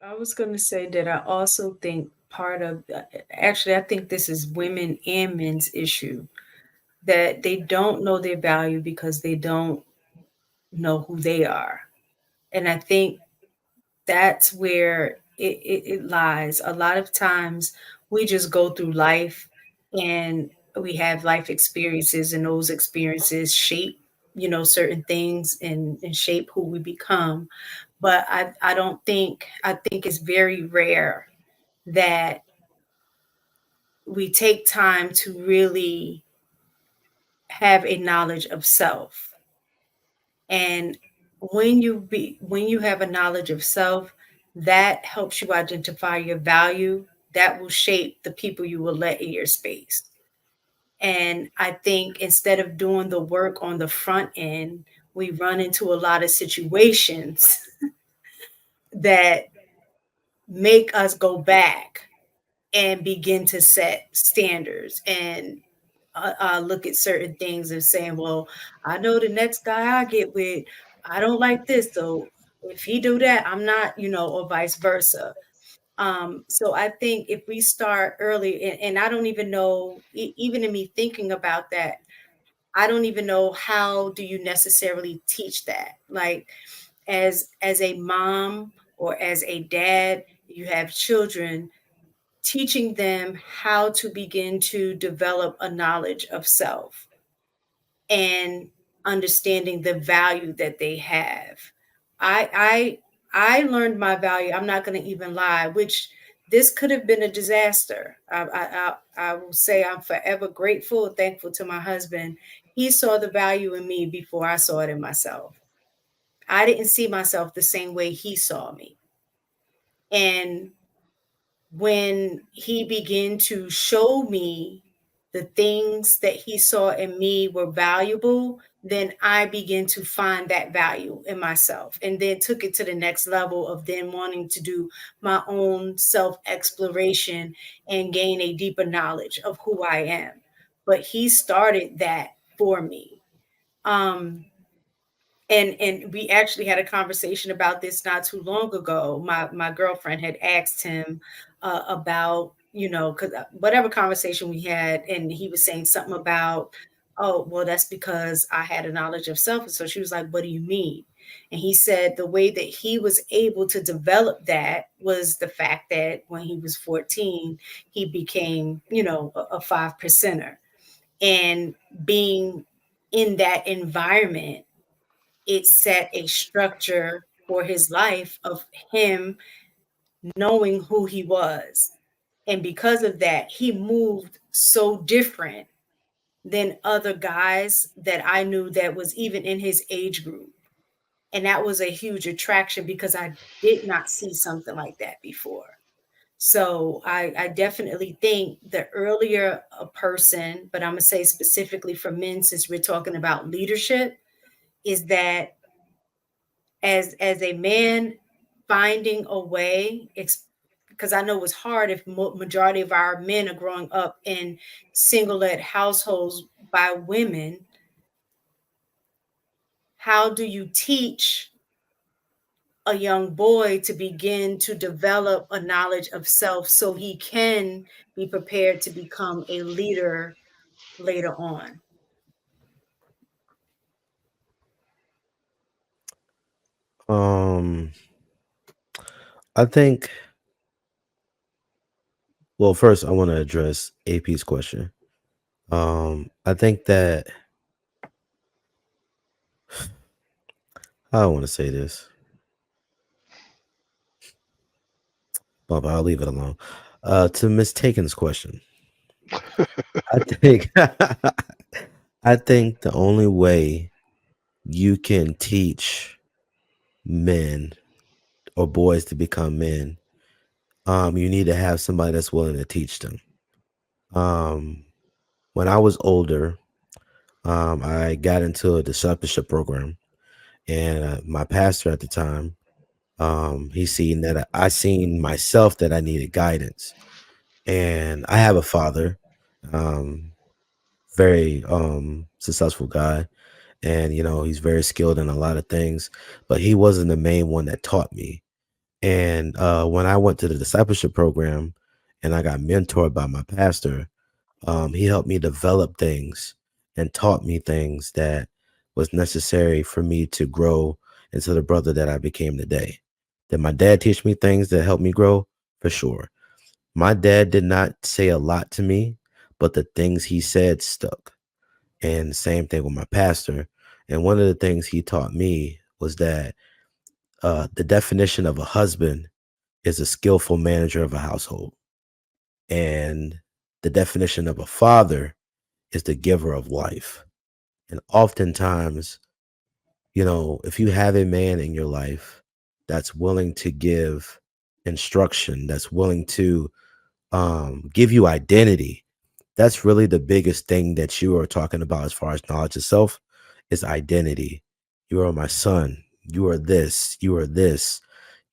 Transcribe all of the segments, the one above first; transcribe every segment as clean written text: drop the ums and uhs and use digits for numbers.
I was going to say that I also think part of, actually, I think this is women and men's issue, that they don't know their value because they don't know who they are. And I think that's where it lies. A lot of times we just go through life and we have life experiences, and those experiences shape, certain things and shape who we become. But I don't think, I think it's very rare that we take time to really have a knowledge of self. And when you have a knowledge of self, that helps you identify your value. That will shape the people you will let in your space. And I think instead of doing the work on the front end, we run into a lot of situations that make us go back and begin to set standards and look at certain things and saying, well, I know the next guy I get with, I don't like this. So if he do that, I'm not, or vice versa. So I think if we start early, and I don't even know, even in me thinking about that, I don't even know how do you necessarily teach that. Like as a mom or as a dad, you have children, teaching them how to begin to develop a knowledge of self and understanding the value that they have. I learned my value. I'm not going to even lie, which this could have been a disaster. I will say I'm forever grateful and thankful to my husband. He saw the value in me before I saw it in myself. I didn't see myself the same way he saw me. And when he began to show me the things that he saw in me were valuable, then I began to find that value in myself and then took it to the next level of then wanting to do my own self exploration and gain a deeper knowledge of who I am. But he started that for me. Um, and we actually had a conversation about this not too long ago. My girlfriend had asked him about, because whatever conversation we had, and he was saying something about, oh, well, that's because I had a knowledge of self. And so she was like, what do you mean? And he said the way that he was able to develop that was the fact that when he was 14, he became, a five percenter. And being in that environment, it set a structure for his life of him knowing who he was. And because of that, he moved so different than other guys that I knew that was even in his age group. And that was a huge attraction because I did not see something like that before. So I definitely think the earlier a person, but I'm going to say specifically for men, since we're talking about leadership, is that as a man finding a way, because I know it's hard if majority of our men are growing up in single-led households by women. How do you teach a young boy to begin to develop a knowledge of self so he can be prepared to become a leader later on? Um, I think. Well, first I want to address AP's question. I think that I don't want to say this, but I'll leave it alone. To Miss Taken's question, I think I think the only way you can teach men or boys to become men, you need to have somebody that's willing to teach them. Um, when I was older, I got into a discipleship program, and my pastor at the time, he seen that I seen myself that I needed guidance, and I have a father, um, very successful guy, and he's very skilled in a lot of things, but he wasn't the main one that taught me. And when I went to the discipleship program and I got mentored by my pastor, he helped me develop things and taught me things that was necessary for me to grow into the brother that I became today. Did my dad teach me things that helped me grow? For sure. My dad did not say a lot to me, but the things he said stuck. And the same thing with my pastor. And one of the things he taught me was that the definition of a husband is a skillful manager of a household. And the definition of a father is the giver of life. And oftentimes, if you have a man in your life that's willing to give instruction, that's willing to give you identity, that's really the biggest thing that you are talking about as far as knowledge of self is identity. You are my son. You are this. You are this.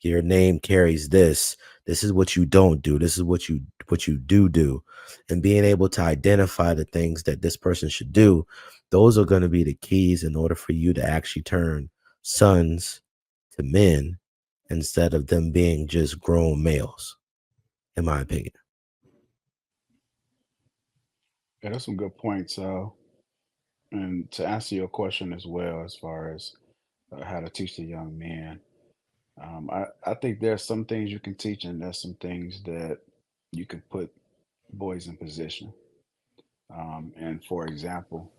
Your name carries this. This is what you don't do. This is what you do. And being able to identify the things that this person should do, those are going to be the keys in order for you to actually turn sons to men instead of them being just grown males, in my opinion. Yeah, that's some good points. And to answer your question as well, as far as how to teach the young man, I think there's some things you can teach, and there's some things that you can put boys in position. And for example,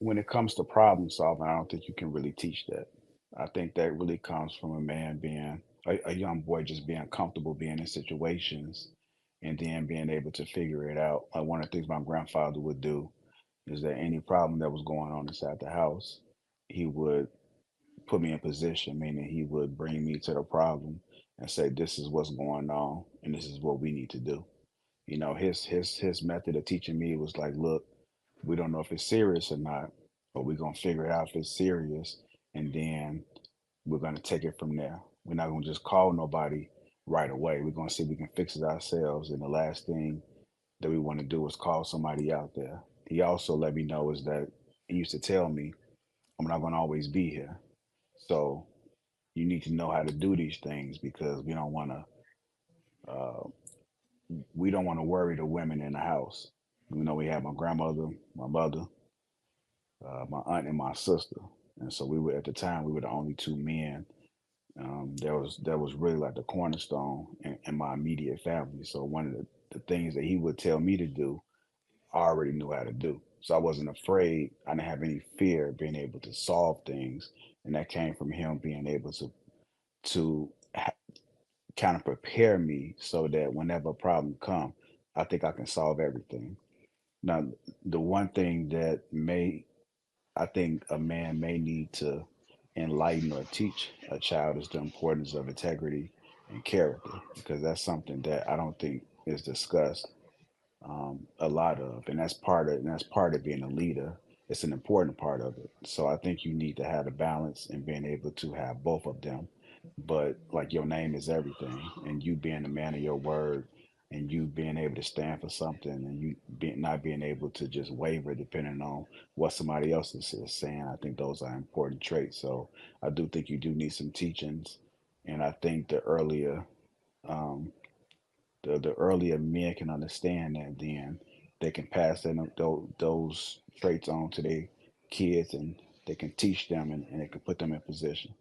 when it comes to problem solving, I don't think you can really teach that. I think that really comes from a man being a young boy just being comfortable being in situations and then being able to figure it out. Like one of the things my grandfather would do is that any problem that was going on inside the house, he would put me in position, meaning he would bring me to the problem and say, "This is what's going on, and this is what we need to do." His method of teaching me was like, "Look, we don't know if it's serious or not, but we're gonna figure it out if it's serious, and then we're gonna take it from there. We're not gonna just call nobody right away. We're gonna see if we can fix it ourselves. And the last thing that we want to do is call somebody out there." He also let me know is that he used to tell me, "I'm not gonna always be here, so you need to know how to do these things because uh, we don't want to worry the women in the house. We have my grandmother, my mother, my aunt, and my sister, and so we were at the time we were the only two men. That was really like the cornerstone in my immediate family. So one of the things that he would tell me to do, I already knew how to do. So I wasn't afraid. I didn't have any fear of being able to solve things, and that came from him being able to kind of prepare me so that whenever a problem come, I think I can solve everything. Now, the one thing that may I think a man may need to enlighten or teach a child is the importance of integrity and character, because that's something that I don't think is discussed a lot of, and that's part of being a leader. It's an important part of it. So I think you need to have a balance and being able to have both of them. But like your name is everything, and you being a man of your word, and you being able to stand for something, and not being able to just waver depending on what somebody else is saying. I think those are important traits. So I do think you do need some teachings, and I think um, the earlier men can understand that, then they can pass those traits on to their kids, and they can teach them, and they can put them in position.